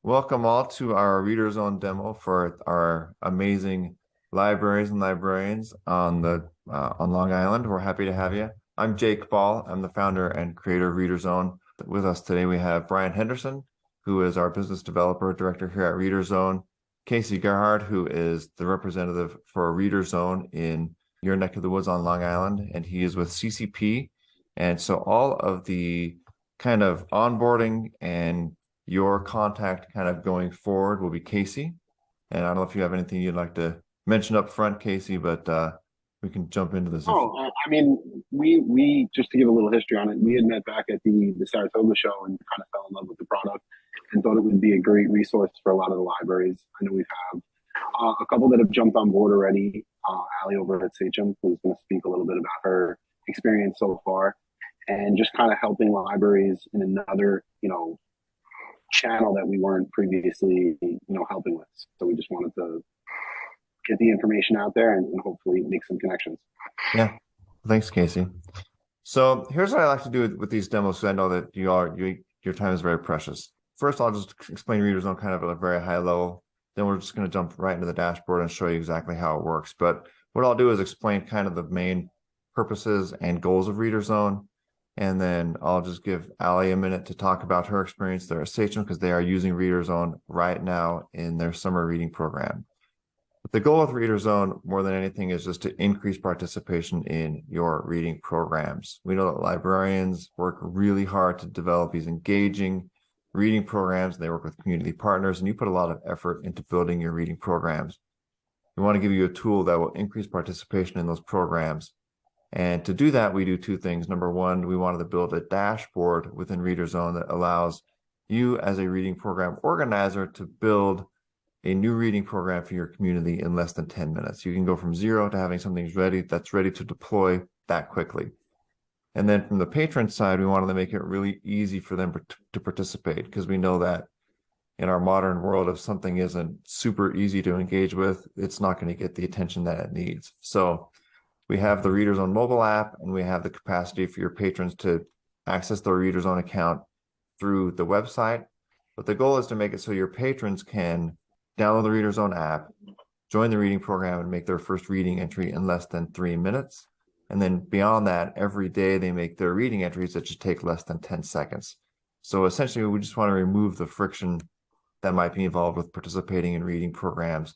Welcome all to our Reader Zone demo for our amazing libraries and librarians on Long Island. We're happy to have you. I'm Jake Ball. I'm the founder and creator of Reader Zone. With us today, we have Brian Henderson, who is our business developer director here at Reader Zone, Casey Gerhard, who is the representative for Reader Zone in your neck of the woods on Long Island, and he is with CCP. And so all of the kind of onboarding and your contact kind of going forward will be Casey. And I don't know if you have anything you'd like to mention up front, Casey, but we can jump into this. I mean, we just to give a little history on it, we had met back at the Saratoga show and kind of fell in love with the product and thought it would be a great resource for a lot of the libraries. I know we have a couple that have jumped on board already. Allie over at Sachem, who's going to speak a little bit about her experience so far, and just kind of helping libraries in another, channel that we weren't previously, helping with. So we just wanted to get the information out there and hopefully make some connections. Yeah, thanks, Casey. So here's what I like to do with these demos, because I know that your time is very precious. First, I'll just explain Reader Zone kind of at a very high level. Then we're just going to jump right into the dashboard and show you exactly how it works. But what I'll do is explain kind of the main purposes and goals of Reader Zone. And then I'll just give Allie a minute to talk about her experience there at Sachem, because they are using Reader Zone right now in their summer reading program. But the goal with Reader Zone, more than anything, is just to increase participation in your reading programs. We know that librarians work really hard to develop these engaging reading programs. They work with community partners, and you put a lot of effort into building your reading programs. We want to give you a tool that will increase participation in those programs. And to do that, we do two things. Number one, we wanted to build a dashboard within Reader Zone that allows you as a reading program organizer to build a new reading program for your community in less than 10 minutes. You can go from zero to having something that's ready to deploy that quickly. And then from the patron side, we wanted to make it really easy for them to participate, because we know that in our modern world, if something isn't super easy to engage with, it's not going to get the attention that it needs. So we have the Reader Zone mobile app, and we have the capacity for your patrons to access their Reader Zone account through the website. But the goal is to make it so your patrons can download the Reader Zone app, join the reading program, and make their first reading entry in less than 3 minutes. And then beyond that, every day they make their reading entries that should take less than 10 seconds. So essentially, we just want to remove the friction that might be involved with participating in reading programs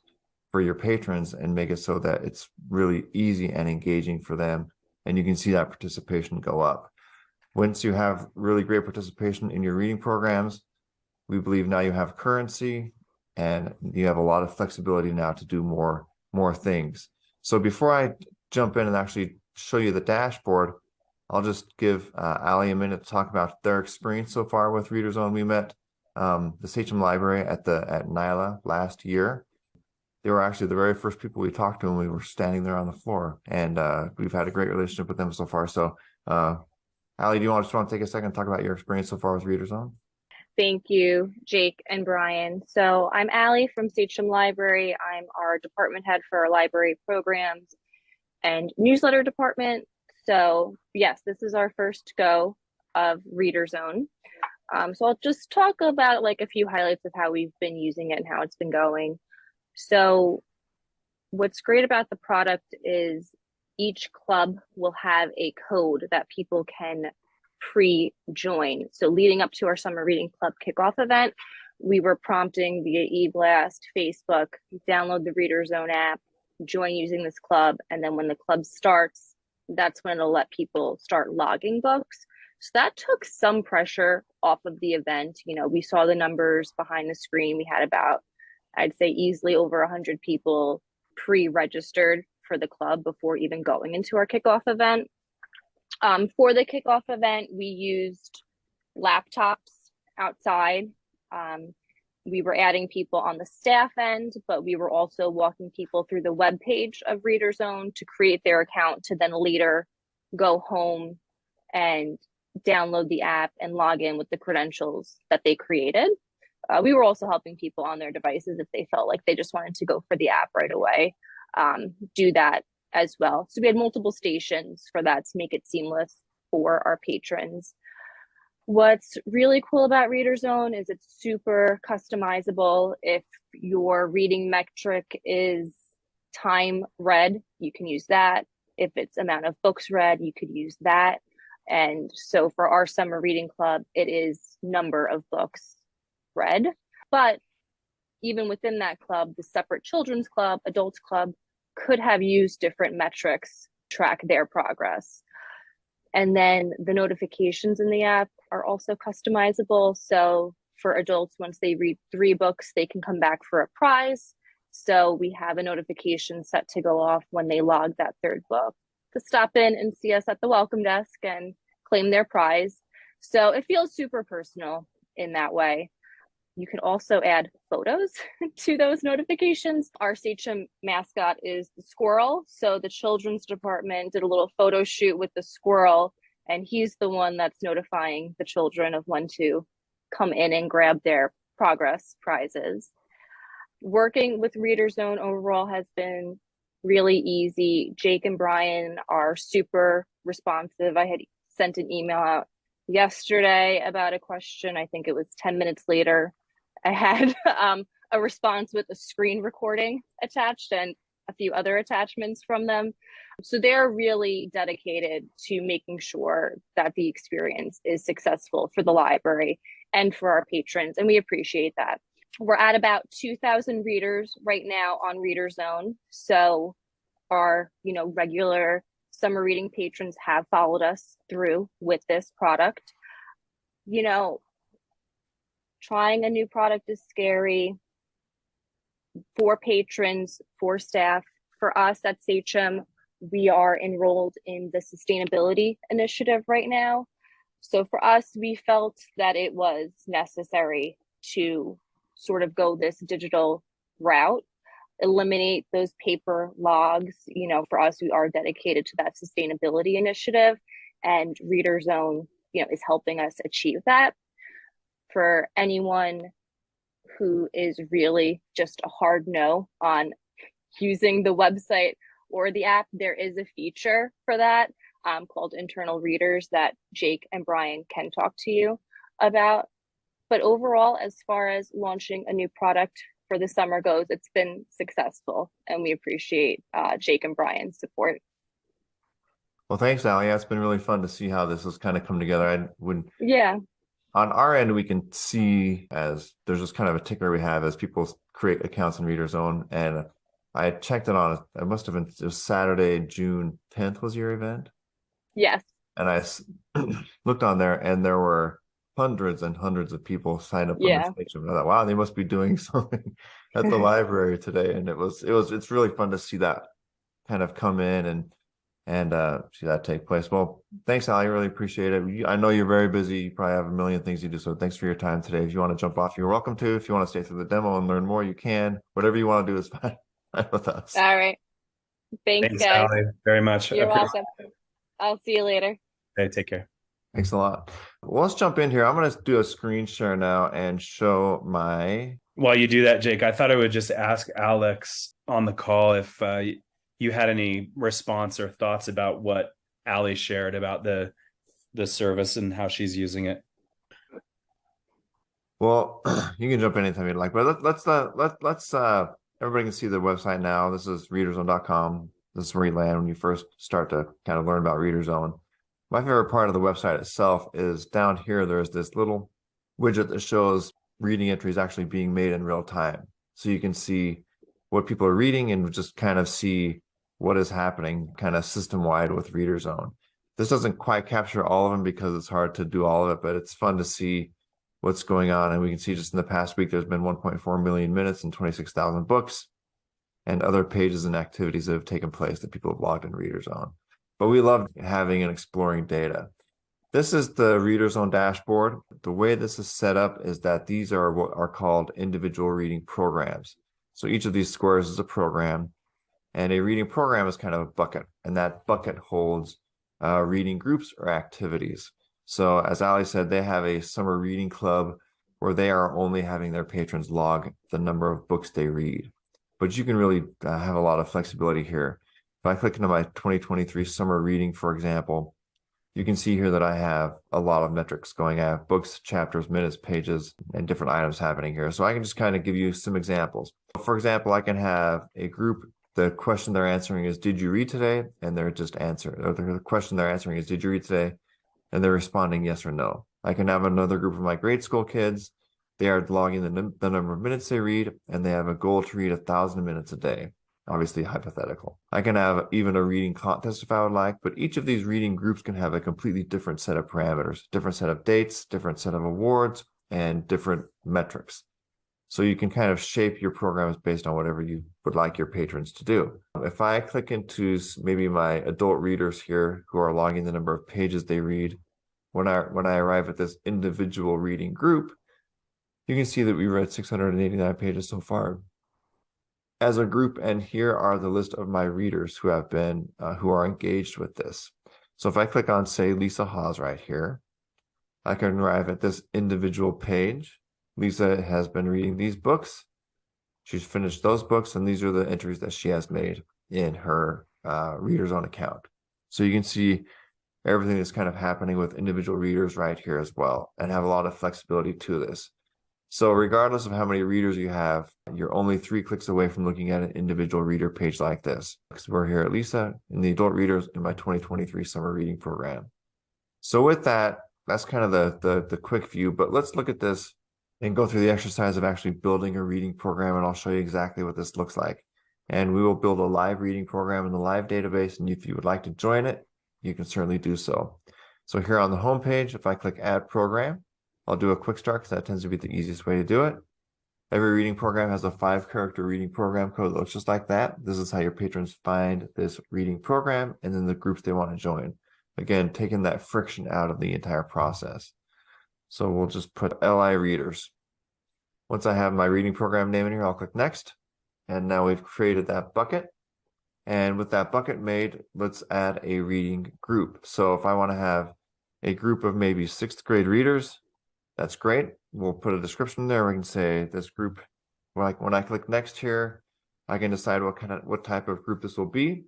for your patrons and make it so that it's really easy and engaging for them. And you can see that participation go up. Once you have really great participation in your reading programs, we believe now you have currency and you have a lot of flexibility now to do more things. So before I jump in and actually show you the dashboard, I'll just give Allie a minute to talk about their experience so far with Reader Zone. We met the Sachem Library at NYLA last year. They were actually the very first people we talked to when we were standing there on the floor, and we've had a great relationship with them so far. So, Allie, do you want to take a second and talk about your experience so far with Reader Zone? Thank you, Jake and Brian. So I'm Allie from Sachem Library. I'm our department head for our library programs and newsletter department. So yes, this is our first go of Reader Zone. So I'll just talk about like a few highlights of how we've been using it and how it's been going. So what's great about the product is each club will have a code that people can pre-join. So leading up to our summer reading club kickoff event, we were prompting via eBlast, Facebook, download the Reader Zone app, join using this club, and then when the club starts, that's when it'll let people start logging books. So that took some pressure off of the event. We saw the numbers behind the screen. We had about, I'd say, easily over 100 people pre-registered for the club before even going into our kickoff event. For the kickoff event, we used laptops outside. We were adding people on the staff end, but we were also walking people through the web page of Reader Zone to create their account to then later go home and download the app and log in with the credentials that they created. We were also helping people on their devices if they felt like they just wanted to go for the app right away, do that as well. So we had multiple stations for that to make it seamless for our patrons. What's really cool about Reader Zone is it's super customizable. If your reading metric is time read, you can use that. If it's amount of books read, you could use that. And so for our summer reading club, it is number of books read. But even within that club, the separate children's club, adults club could have used different metrics to track their progress. And then the notifications in the app are also customizable. So for adults, once they read 3 books, they can come back for a prize. So we have a notification set to go off when they log that 3rd book to stop in and see us at the welcome desk and claim their prize. So it feels super personal in that way. You can also add photos to those notifications. Our Sachem mascot is the squirrel. So the children's department did a little photo shoot with the squirrel, and he's the one that's notifying the children of when to come in and grab their progress prizes. Working with Reader Zone overall has been really easy. Jake and Brian are super responsive. I had sent an email out yesterday about a question. I think it was 10 minutes later. I had a response with a screen recording attached and a few other attachments from them. So they're really dedicated to making sure that the experience is successful for the library and for our patrons, and we appreciate that. We're at about 2,000 readers right now on Reader Zone. So our, regular summer reading patrons have followed us through with this product. Trying a new product is scary for patrons, for staff. For us at Sachem, we are enrolled in the sustainability initiative right now. So for us, we felt that it was necessary to sort of go this digital route, eliminate those paper logs. For us, we are dedicated to that sustainability initiative, and Reader Zone, is helping us achieve that. For anyone who is really just a hard no on using the website or the app, there is a feature for that called internal readers that Jake and Brian can talk to you about. But overall, as far as launching a new product for the summer goes, it's been successful, and we appreciate Jake and Brian's support. Well, thanks, Ali. Yeah, it's been really fun to see how this has kind of come together. Yeah. On our end, we can see as there's just kind of a ticker we have as people create accounts in Reader Zone. And I checked it on, it must have been, it was Saturday, June 10th was your event. Yes. And I looked on there and there were hundreds and hundreds of people signed up on this page. And I thought, wow, they must be doing something at the library today. And it's really fun to see that kind of come in and see that take place. Well, thanks, Ali. Really appreciate it. I know you're very busy. You probably have a million things you do. So thanks for your time today. If you want to jump off, you're welcome to. If you want to stay through the demo and learn more, you can. Whatever you want to do is fine with us. All right. Thanks, guys. Ali, very much. You're welcome. I'll see you later. Okay, take care. Thanks a lot. Well, let's jump in here. I'm going to do a screen share now and show my... While you do that, Jake, I thought I would just ask Alex on the call if you had any response or thoughts about what Ali shared about the service and how she's using it. Well, you can jump in anytime you'd like, but let's everybody can see the website now. This is readerzone.com. This is where you land when you first start to kind of learn about Reader Zone. My favorite part of the website itself is down here. There's this little widget that shows reading entries actually being made in real time. So you can see what people are reading and just kind of see what is happening kind of system-wide with Reader Zone. This doesn't quite capture all of them because it's hard to do all of it, but it's fun to see what's going on. And we can see just in the past week, there's been 1.4 million minutes and 26,000 books and other pages and activities that have taken place that people have logged in Reader Zone. But we love having and exploring data. This is the Reader Zone dashboard. The way this is set up is that these are what are called individual reading programs. So each of these squares is a program, and a reading program is kind of a bucket, and that bucket holds reading groups or activities. So as Ali said, they have a summer reading club where they are only having their patrons log the number of books they read. But you can really have a lot of flexibility here. If I click into my 2023 summer reading, for example, you can see here that I have a lot of metrics going. I have books, chapters, minutes, pages, and different items happening here. So I can just kind of give you some examples. For example, I can have a group. The question they're answering is, did you read today? And they're just answering. Or the question they're answering is, did you read today? And they're responding yes or no. I can have another group of my grade school kids. They are logging the number of minutes they read, and they have a goal to read 1,000 minutes a day. Obviously hypothetical. I can have even a reading contest if I would like, but each of these reading groups can have a completely different set of parameters, different set of dates, different set of awards, and different metrics. So you can kind of shape your programs based on whatever you would like your patrons to do. If I click into maybe my adult readers here who are logging the number of pages they read, when I arrive at this individual reading group, you can see that we read 689 pages so far as a group, and here are the list of my readers who have been who are engaged with this. So if I click on, say, Lisa Hawes right here, I can arrive at this individual page. Lisa has been reading these books. She's finished those books, and these are the entries that she has made in her reader's own account. So you can see everything that's kind of happening with individual readers right here as well, and have a lot of flexibility to this. So regardless of how many readers you have, you're only 3 clicks away from looking at an individual reader page like this. Because we're here at Lisa in the adult readers in my 2023 summer reading program. So with that, that's kind of the quick view, but let's look at this and go through the exercise of actually building a reading program, and I'll show you exactly what this looks like. And we will build a live reading program in the live database, and if you would like to join it, you can certainly do so. So here on the home page, if I click Add Program, I'll do a quick start because that tends to be the easiest way to do it. Every reading program has a 5-character reading program code that looks just like that. This is how your patrons find this reading program and then the groups they want to join. Again, taking that friction out of the entire process. So we'll just put LI readers. Once I have my reading program name in here, I'll click next. And now we've created that bucket. And with that bucket made, let's add a reading group. So if I want to have a group of maybe 6th grade readers, that's great. We'll put a description there. We can say this group, when I click next here, I can decide what type of group this will be.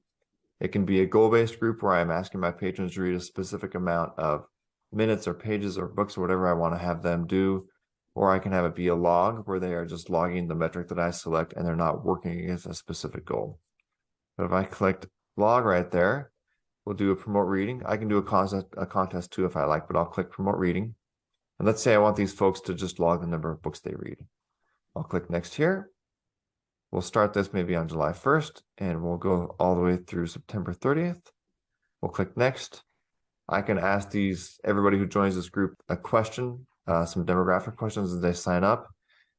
It can be a goal-based group where I'm asking my patrons to read a specific amount of minutes or pages or books or whatever I want to have them do. Or I can have it be a log where they are just logging the metric that I select and they're not working against a specific goal. But if I clicked log right there, we'll do a promote reading. I can do a contest too if I like, but I'll click promote reading. And let's say I want these folks to just log the number of books they read. I'll click next here. We'll start this maybe on July 1st, and we'll go all the way through September 30th. We'll click next. I can ask everybody who joins this group a question, some demographic questions as they sign up.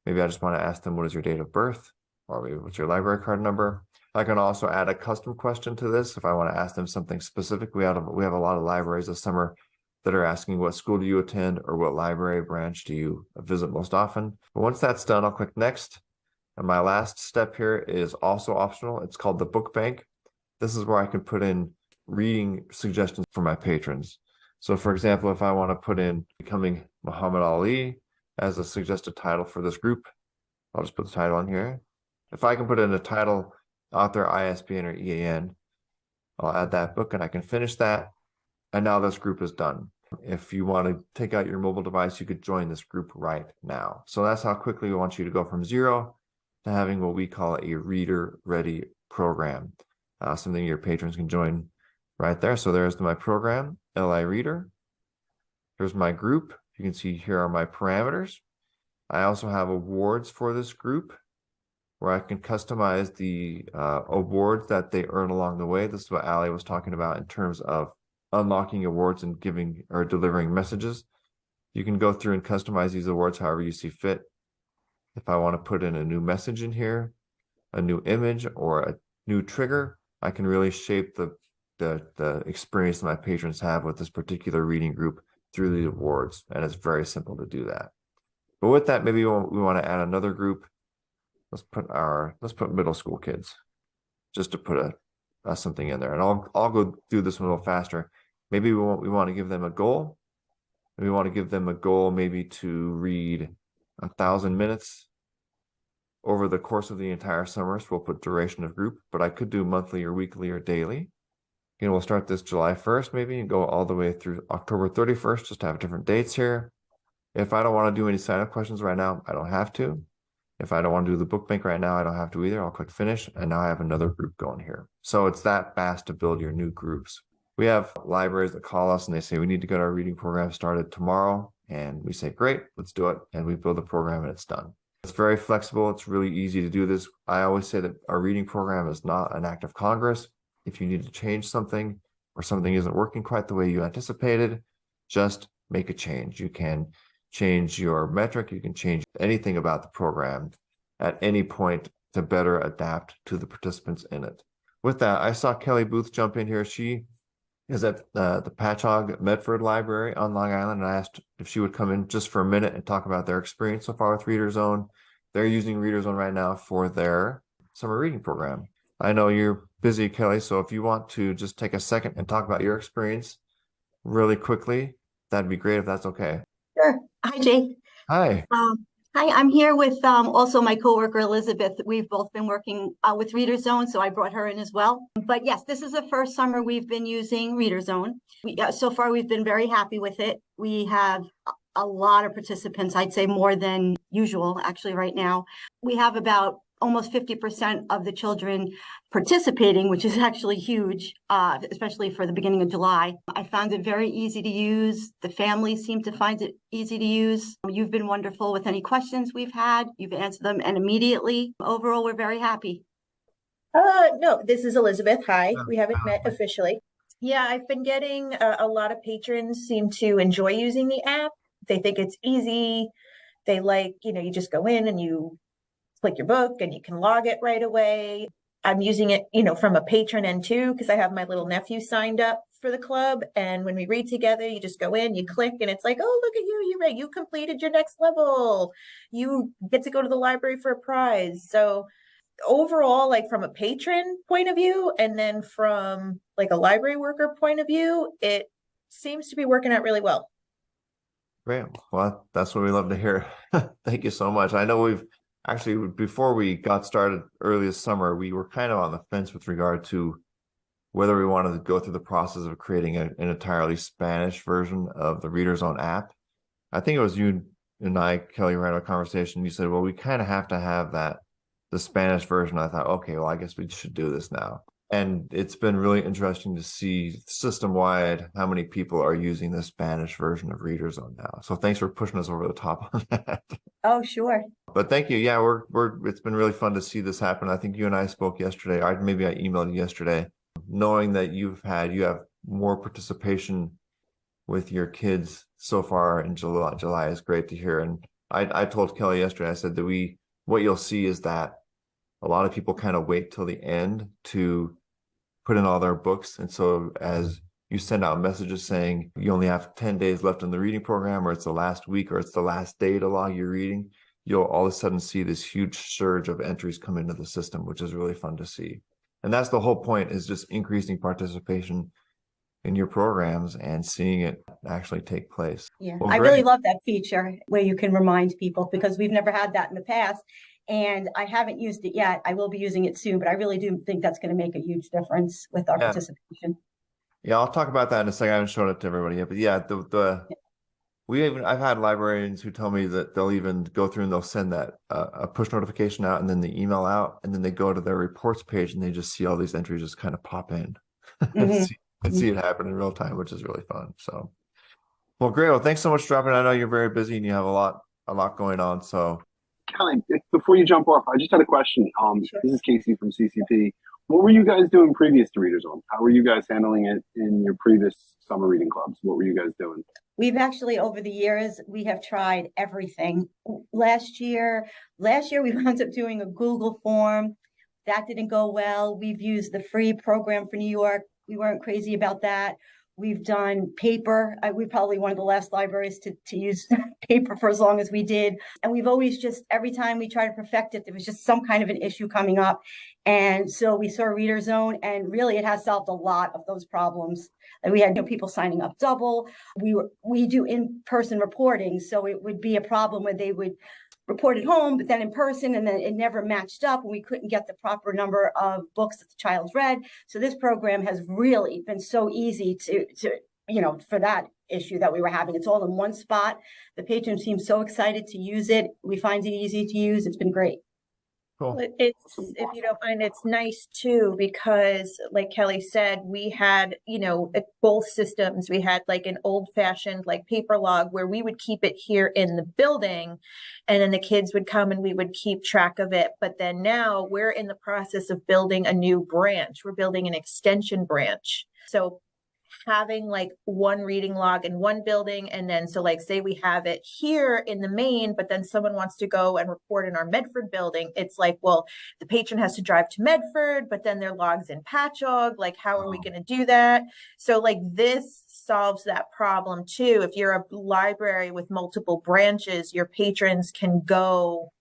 Maybe I just want to ask them, what is your date of birth? Or maybe what's your library card number? I can also add a custom question to this if I want to ask them something specific. We have a lot of libraries this summer that are asking what school do you attend or what library branch do you visit most often. But once that's done, I'll click next. And my last step here is also optional. It's called the book bank. This is where I can put in reading suggestions for my patrons. So for example, if I want to put in Becoming Muhammad Ali as a suggested title for this group, I'll just put the title on here. If I can put in a title, author, ISBN, or EAN, I'll add that book and I can finish that. And now this group is done. If you want to take out your mobile device, you could join this group right now. So that's how quickly we want you to go from 0 to having what we call a reader-ready program, something your patrons can join right there. So there's my program, LI Reader. Here's my group. You can see here are my parameters. I also have awards for this group where I can customize the awards that they earn along the way. This is what Ali was talking about in terms of unlocking awards and giving or delivering messages. You can go through and customize these awards however you see fit. If I want to put in a new message in here, a new image, or a new trigger, I can really shape the experience that my patrons have with this particular reading group through the awards. And it's very simple to do that. But with that, maybe we want to add another group. Let's put middle school kids, just to put something in there. And I'll go through this one a little faster. Maybe we want to give them a goal. We want to give them a goal maybe to read 1,000 minutes over the course of the entire summer. So we'll put duration of group, but I could do monthly or weekly or daily. We'll start this July 1st, maybe, and go all the way through October 31st, just to have different dates here. If I don't want to do any sign-up questions right now, I don't have to. If I don't want to do the book bank right now, I don't have to either. I'll click finish, and now I have another group going here. So it's that fast to build your new groups. We have libraries that call us and they say, we need to get our reading program started tomorrow. And we say, great, let's do it. And we build the program and it's done. It's very flexible. It's really easy to do this. I always say that our reading program is not an act of Congress. If you need to change something or something isn't working quite the way you anticipated, just make a change. You can change your metric. You can change anything about the program at any point to better adapt to the participants in it. With that, I saw Kelly Booth jump in here. She is at the Patchogue Medford Library on Long Island, and I asked if she would come in just for a minute and talk about their experience so far with Reader Zone. They're using Reader Zone right now for their summer reading program. I know you're busy, Kelly, so if you want to just take a second and talk about your experience really quickly, that'd be great if that's okay. Sure. Hi, Jake. Hi. Hi, I'm here with also my coworker, Elizabeth. We've both been working with Reader Zone, so I brought her in as well. But yes, this is the first summer we've been using Reader Zone. So far, we've been very happy with it. We have a lot of participants, I'd say more than usual, actually, right now. We have about almost 50% of the children participating, which is actually huge, especially for the beginning of July. I found it very easy to use. The families seem to find it easy to use. You've been wonderful with any questions we've had. You've answered them, and immediately. Overall, we're very happy. No, this is Elizabeth. Hi, we haven't met officially. Yeah, I've been getting a lot of patrons seem to enjoy using the app. They think it's easy. They like, you just go in and you click your book and you can log it right away. I'm using it, from a patron end too, because I have my little nephew signed up for the club. And when we read together, you just go in, you click, and it's like, oh, look at you, you completed your next level. You get to go to the library for a prize. So overall, like from a patron point of view, and then from like a library worker point of view, it seems to be working out really well. Great. Well, that's what we love to hear. Thank you so much. I know we've actually, before we got started early this summer, we were kind of on the fence with regard to whether we wanted to go through the process of creating an entirely Spanish version of the Reader Zone app. I think it was you and I, Kelly, were having a conversation. You said, well, we kind of have to have the Spanish version. I thought, okay, well, I guess we should do this now. And it's been really interesting to see system-wide how many people are using the Spanish version of Reader Zone now. So thanks for pushing us over the top on that. Oh, sure. But thank you. Yeah, it's been really fun to see this happen. I think you and I spoke yesterday. Maybe I emailed you yesterday, knowing that you have more participation with your kids so far in July. July is great to hear. And I told Kelly yesterday, I said that what you'll see is that a lot of people kind of wait till the end to put in all their books. And so as you send out messages saying you only have 10 days left in the reading program, or it's the last week, or it's the last day to log your reading, you'll all of a sudden see this huge surge of entries come into the system, which is really fun to see. And that's the whole point, is just increasing participation in your programs and seeing it actually take place. Yeah, Well, I great. really love that feature where you can remind people, because we've never had that in the past. And I haven't used it yet. I will be using it soon, but I really do think that's going to make a huge difference with our participation. Yeah, I'll talk about that in a second. I haven't shown it to everybody yet, but yeah, I've had librarians who tell me that they'll even go through and they'll send that a push notification out and then the email out, and then they go to their reports page and they just see all these entries just kind of pop in and see it happen in real time, which is really fun. So, well, great. Well, thanks so much for dropping in. I know you're very busy and you have a lot going on. So, Kelly, before you jump off, I just had a question. Sure. This is Casey from CCP. What were you guys doing previous to Reader Zone? How were you guys handling it in your previous summer reading clubs? What were you guys doing? We've actually, over the years, we have tried everything. Last year we wound up doing a Google form. That didn't go well. We've used the free program for New York. We weren't crazy about that. We've done paper. We're probably one of the last libraries to use paper for as long as we did. And we've always just, every time we try to perfect it, there was just some kind of an issue coming up. And so we saw Reader Zone, and really it has solved a lot of those problems. And we had people signing up double. We do in-person reporting. So it would be a problem where they would reported home, but then in person, and then it never matched up, and we couldn't get the proper number of books that the child's read. So this program has really been so easy to for that issue that we were having. It's all in one spot. The patrons seem so excited to use it. We find it easy to use. It's been great. Cool. It's, if you don't mind, it's nice too, because like Kelly said, we had, at both systems, we had like an old fashioned like paper log where we would keep it here in the building, and then the kids would come and we would keep track of it. But then now we're in the process of building a new branch. We're building an extension branch. So having like one reading log in one building, and then so like say we have it here in the main, but then someone wants to go and report in our Medford building, it's like, well, the patron has to drive to Medford, but then their log's in Patchogue. Like, how are we going to do that? So like this solves that problem too. If you're a library with multiple branches, your patrons can go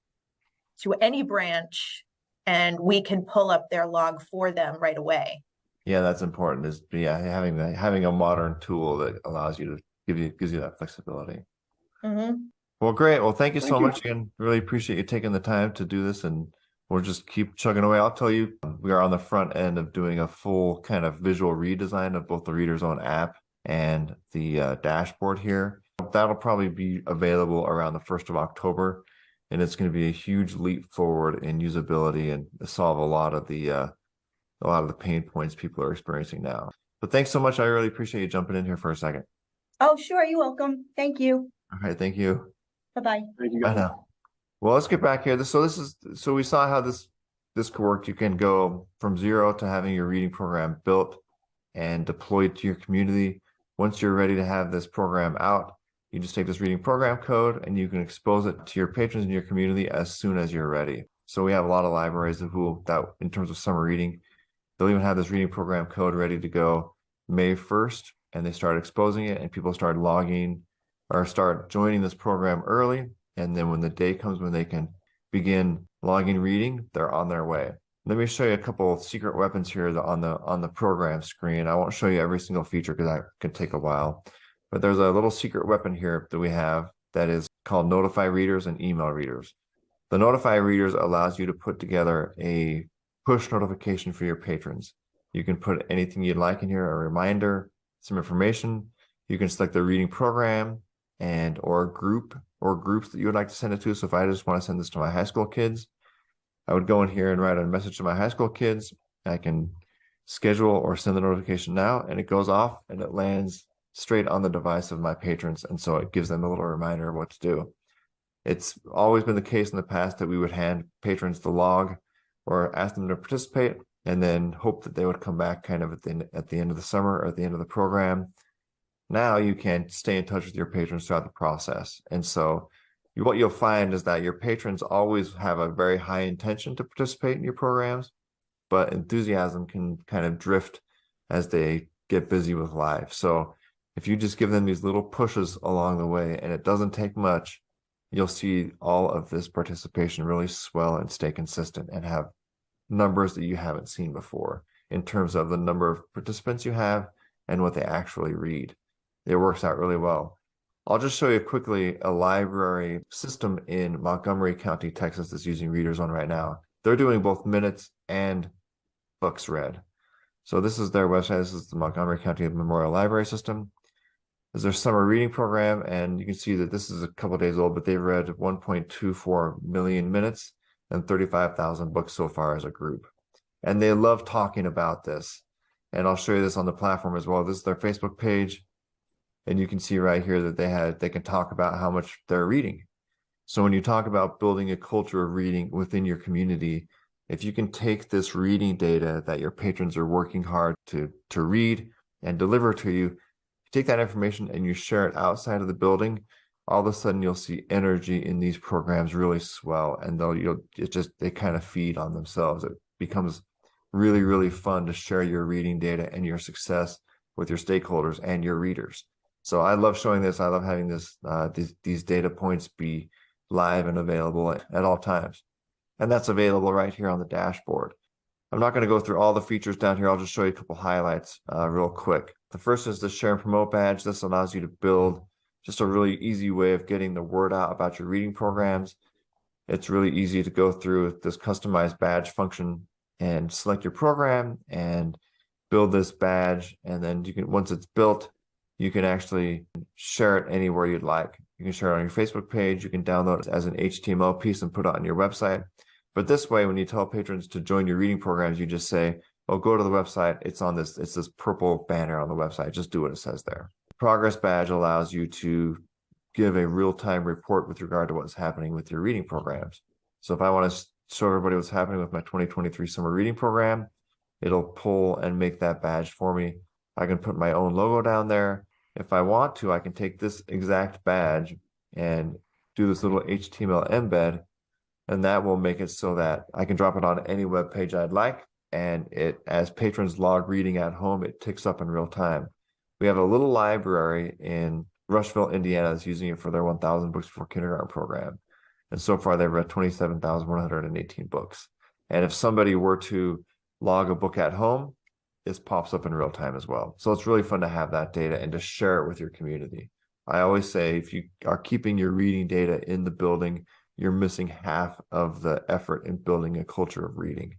to any branch and we can pull up their log for them right away. Yeah, that's important. Is having a modern tool that allows you to gives you that flexibility. Mm-hmm. Well, great. Well, thank you so much again. Really appreciate you taking the time to do this, and we'll just keep chugging away. I'll tell you, we are on the front end of doing a full kind of visual redesign of both the Reader's Own app and the dashboard here. That'll probably be available around the 1st of October, and it's going to be a huge leap forward in usability and solve a lot of the pain points people are experiencing now. But thanks so much. I really appreciate you jumping in here for a second. Oh, sure. You're welcome. Thank you. All right. Thank you. Bye-bye. Thank you, I guys. know. Well, let's get back here. So we saw how this could work. You can go from zero to having your reading program built and deployed to your community. Once you're ready to have this program out, you just take this reading program code and you can expose it to your patrons in your community as soon as you're ready. So we have a lot of libraries that in terms of summer reading, they'll even have this reading program code ready to go May 1st, and they start exposing it, and people start logging or start joining this program early. And then when the day comes when they can begin logging reading, they're on their way. Let me show you a couple of secret weapons here on the program screen. I won't show you every single feature because that could take a while. But there's a little secret weapon here that we have that is called Notify Readers and Email Readers. The Notify Readers allows you to put together a push notification for your patrons. You can put anything you'd like in here, a reminder, some information. You can select the reading program or groups that you would like to send it to. So if I just want to send this to my high school kids, I would go in here and write a message to my high school kids. I can schedule or send the notification now, and it goes off and it lands straight on the device of my patrons. And so it gives them a little reminder of what to do. It's always been the case in the past that we would hand patrons the log or ask them to participate and then hope that they would come back kind of at the end of the summer or at the end of the program. Now you can stay in touch with your patrons throughout the process. And so what you'll find is that your patrons always have a very high intention to participate in your programs, but enthusiasm can kind of drift as they get busy with life. So if you just give them these little pushes along the way, and it doesn't take much, you'll see all of this participation really swell and stay consistent and have numbers that you haven't seen before in terms of the number of participants you have and what they actually read. It works out really well. I'll just show you quickly a library system in Montgomery County, Texas that's using Reader's Own right now. They're doing both minutes and books read. So this is their website. This is the Montgomery County Memorial Library System. This is their summer reading program, and you can see that this is a couple days old, but they've read 1.24 million minutes and 35,000 books so far as a group. And they love talking about this. And I'll show you this on the platform as well. This is their Facebook page. And you can see right here that they can talk about how much they're reading. So when you talk about building a culture of reading within your community, if you can take this reading data that your patrons are working hard to read and deliver to you, take that information and you share it outside of the building, all of a sudden you'll see energy in these programs really swell, and they kind of feed on themselves. It becomes really, really fun to share your reading data and your success with your stakeholders and your readers. So I love showing this. I love having these data points be live and available at all times. And that's available right here on the dashboard. I'm not going to go through all the features down here. I'll just show you a couple highlights real quick. The first is the share and promote badge. This allows you to build just a really easy way of getting the word out about your reading programs. It's really easy to go through this customized badge function and select your program and build this badge. And then you can, once it's built, you can actually share it anywhere you'd like. You can share it on your Facebook page. You can download it as an HTML piece and put it on your website. But this way, when you tell patrons to join your reading programs, you just say, oh, go to the website. It's this purple banner on the website. Just do what it says there. The progress badge allows you to give a real-time report with regard to what's happening with your reading programs. So if I want to show everybody what's happening with my 2023 summer reading program, it'll pull and make that badge for me. I can put my own logo down there. If I want to, I can take this exact badge and do this little HTML embed, and that will make it so that I can drop it on any web page I'd like. And it, as patrons log reading at home, it ticks up in real time. We have a little library in Rushville, Indiana, that's using it for their 1,000 books for kindergarten program. And so far, they've read 27,118 books. And if somebody were to log a book at home, this pops up in real time as well. So it's really fun to have that data and to share it with your community. I always say, if you are keeping your reading data in the building, you're missing half of the effort in building a culture of reading.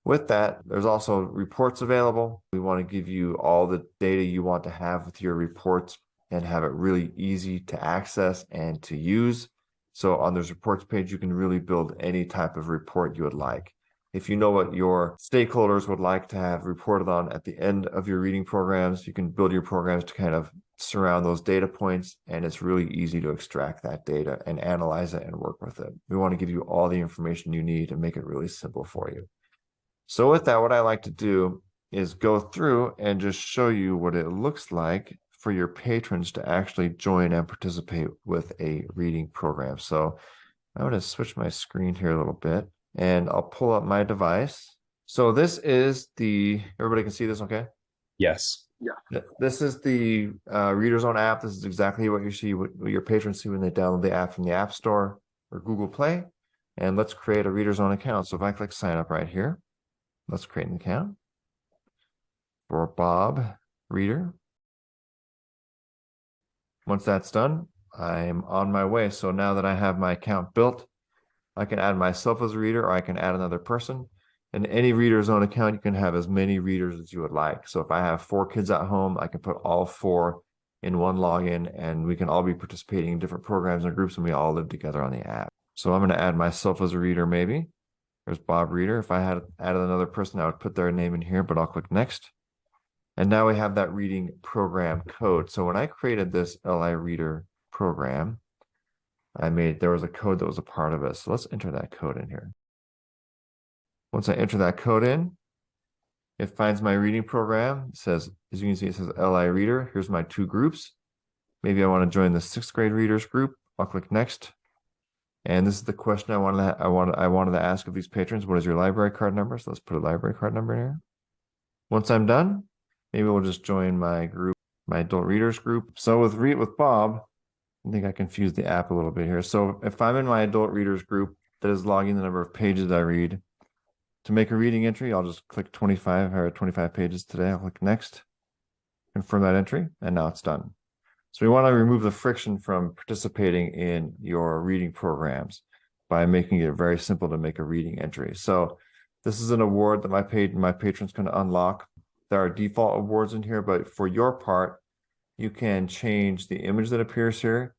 With that, there's also reports available. We want to give you all the data you want to have with your reports and have it really easy to access and to use. So on this reports page, you can really build any type of report you would like. If you know what your stakeholders would like to have reported on at the end of your reading programs, you can build your programs to kind of surround those data points, and it's really easy to extract that data and analyze it and work with it. We want to give you all the information you need and make it really simple for you. So with that, what I like to do is go through and just show you what it looks like for your patrons to actually join and participate with a reading program. So I'm going to switch my screen here a little bit, and I'll pull up my device. So this is everybody can see this, okay? Yes. Yeah. This is the Reader Zone app. This is exactly what you see, what your patrons see when they download the app from the App Store or Google Play. And let's create a Reader Zone account. So if I click sign up right here, let's create an account for Bob Reader. Once that's done, I'm on my way. So now that I have my account built, I can add myself as a reader, or I can add another person. In any Reader Zone account, you can have as many readers as you would like. So if I have 4 kids at home, I can put all 4 in one login, and we can all be participating in different programs and groups, and we all live together on the app. So I'm going to add myself as a reader, maybe. There's Bob Reader. If I had added another person, I would put their name in here, but I'll click next. And now we have that reading program code. So when I created this LI Reader program, there was a code that was a part of it. So let's enter that code in here. Once I enter that code in, it finds my reading program. It says, as you can see, it says LI Reader. Here's my 2 groups. Maybe I want to join the 6th grade readers group. I'll click next. And this is the question I wanted to ask of these patrons. What is your library card number? So let's put a library card number in here. Once I'm done, maybe we'll just join my group, my adult readers group. So with Bob, I think I confused the app a little bit here. So if I'm in my adult readers group that is logging the number of pages I read, to make a reading entry, I'll just click 25 pages today. I'll click next, confirm that entry, and now it's done. So we want to remove the friction from participating in your reading programs by making it very simple to make a reading entry. So this is an award that my patrons can unlock. There are default awards in here, but for your part, you can change the image that appears here,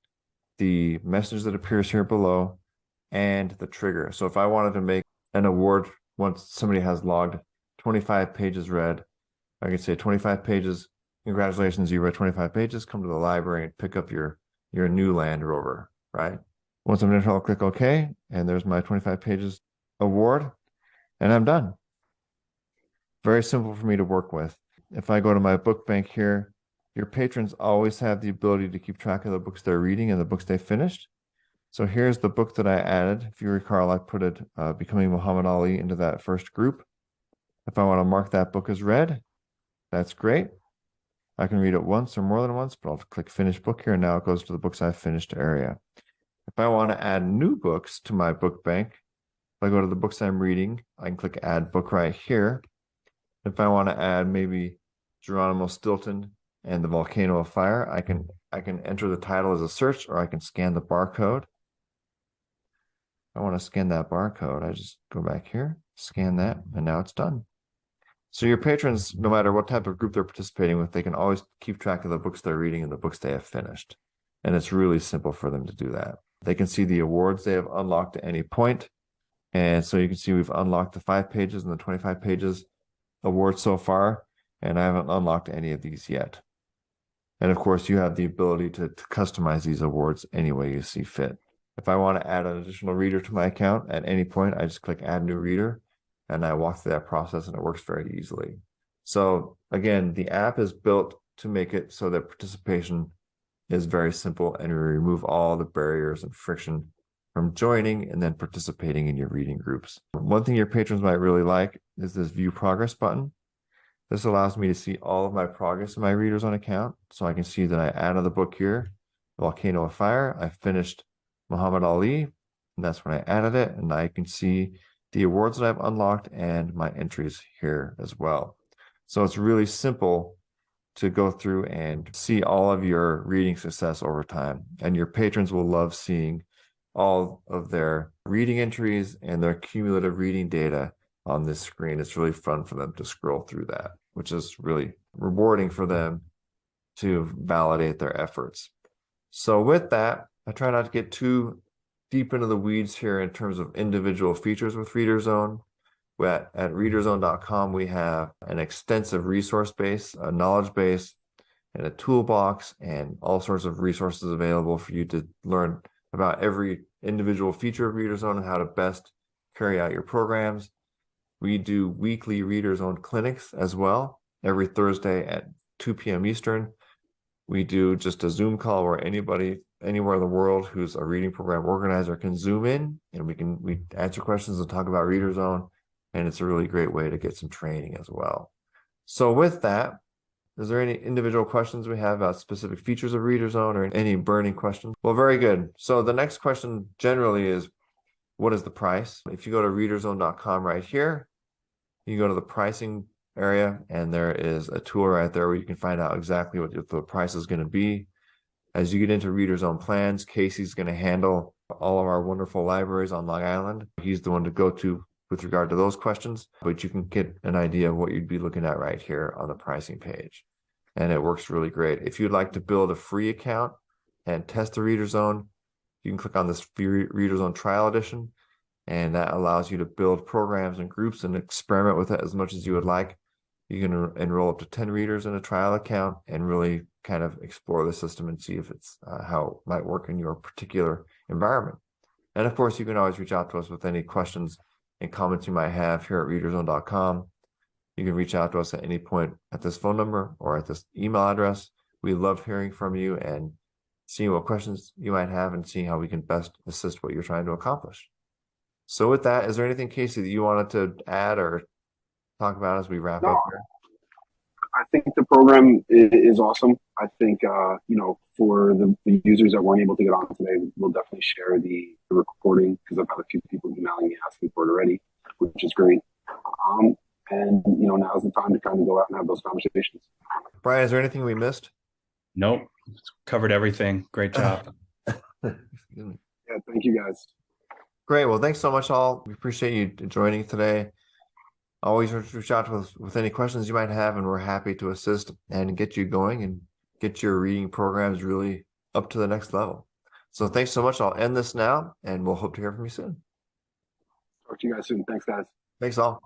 the message that appears here below, and the trigger. So if I wanted to make an award once somebody has logged 25 pages read, I could say 25 pages. Congratulations, you read 25 pages. Come to the library and pick up your new Land Rover, right? Once I'm done, I'll click OK, and there's my 25 pages award, and I'm done. Very simple for me to work with. If I go to my book bank here, your patrons always have the ability to keep track of the books they're reading and the books they finished. So here's the book that I added. If you recall, I put it, Becoming Muhammad Ali, into that first group. If I want to mark that book as read, that's great. I can read it once or more than once, but I'll click Finish Book here, and now it goes to the Books I've Finished area. If I want to add new books to my book bank, if I go to the books I'm reading, I can click Add Book right here. If I want to add maybe Geronimo Stilton and the Volcano of Fire, I can enter the title as a search, or I can scan the barcode. I want to scan that barcode, I just go back here, scan that, and now it's done. So your patrons, no matter what type of group they're participating with, they can always keep track of the books they're reading and the books they have finished. And it's really simple for them to do that. They can see the awards they have unlocked at any point. And so you can see we've unlocked the 5 pages and the 25 pages awards so far, and I haven't unlocked any of these yet. And of course, you have the ability to customize these awards any way you see fit. If I want to add an additional reader to my account at any point, I just click add new reader and I walk through that process, and it works very easily. So again, the app is built to make it so that participation is very simple, and we remove all the barriers and friction from joining and then participating in your reading groups. One thing your patrons might really like is this view progress button. This allows me to see all of my progress in my Reader Zone account. So I can see that I added the book here, Volcano of Fire. I finished Muhammad Ali, and that's when I added it. And I can see the awards that I've unlocked and my entries here as well. So it's really simple to go through and see all of your reading success over time. And your patrons will love seeing all of their reading entries and their cumulative reading data on this screen. It's really fun for them to scroll through that, which is really rewarding for them to validate their efforts. So with that, I try not to get too deep into the weeds here in terms of individual features with Reader Zone. At readerzone.com, we have an extensive resource base, a knowledge base, and a toolbox, and all sorts of resources available for you to learn about every individual feature of Reader Zone and how to best carry out your programs. We do weekly Reader Zone clinics as well, every Thursday at 2 p.m. Eastern. We do just a Zoom call where anybody anywhere in the world who's a reading program organizer can Zoom in, and we answer questions and talk about Reader Zone. And it's a really great way to get some training as well. So with that, is there any individual questions we have about specific features of Reader Zone or any burning questions? Well, very good. So the next question generally is, what is the price? If you go to readerzone.com right here, you go to the pricing area, and there is a tool right there where you can find out exactly what the price is going to be. As you get into Reader Zone plans, Casey's going to handle all of our wonderful libraries on Long Island. He's the one to go to with regard to those questions, but you can get an idea of what you'd be looking at right here on the pricing page. And it works really great. If you'd like to build a free account and test the Reader Zone, you can click on this Reader Zone Trial Edition, and that allows you to build programs and groups and experiment with it as much as you would like. You can enroll up to 10 readers in a trial account and really kind of explore the system and see if it's how it might work in your particular environment. And of course, you can always reach out to us with any questions and comments you might have here at readerzone.com. You can reach out to us at any point at this phone number or at this email address. We love hearing from you and seeing what questions you might have and seeing how we can best assist what you're trying to accomplish. So with that, is there anything, Casey, that you wanted to add or talk about as we wrap up here? I think the program is awesome. I think, for the users that weren't able to get on today, we'll definitely share the recording, because I've had a few people emailing me asking for it already, which is great. And now's the time to kind of go out and have those conversations. Brian, is there anything we missed? Nope. Covered everything. Great job. Yeah, thank you guys. Great. Well, thanks so much, all. We appreciate you joining today. Always reach out to us with any questions you might have, and we're happy to assist and get you going and get your reading programs really up to the next level. So thanks so much. I'll end this now, and we'll hope to hear from you soon. Talk to you guys soon. Thanks, guys. Thanks all.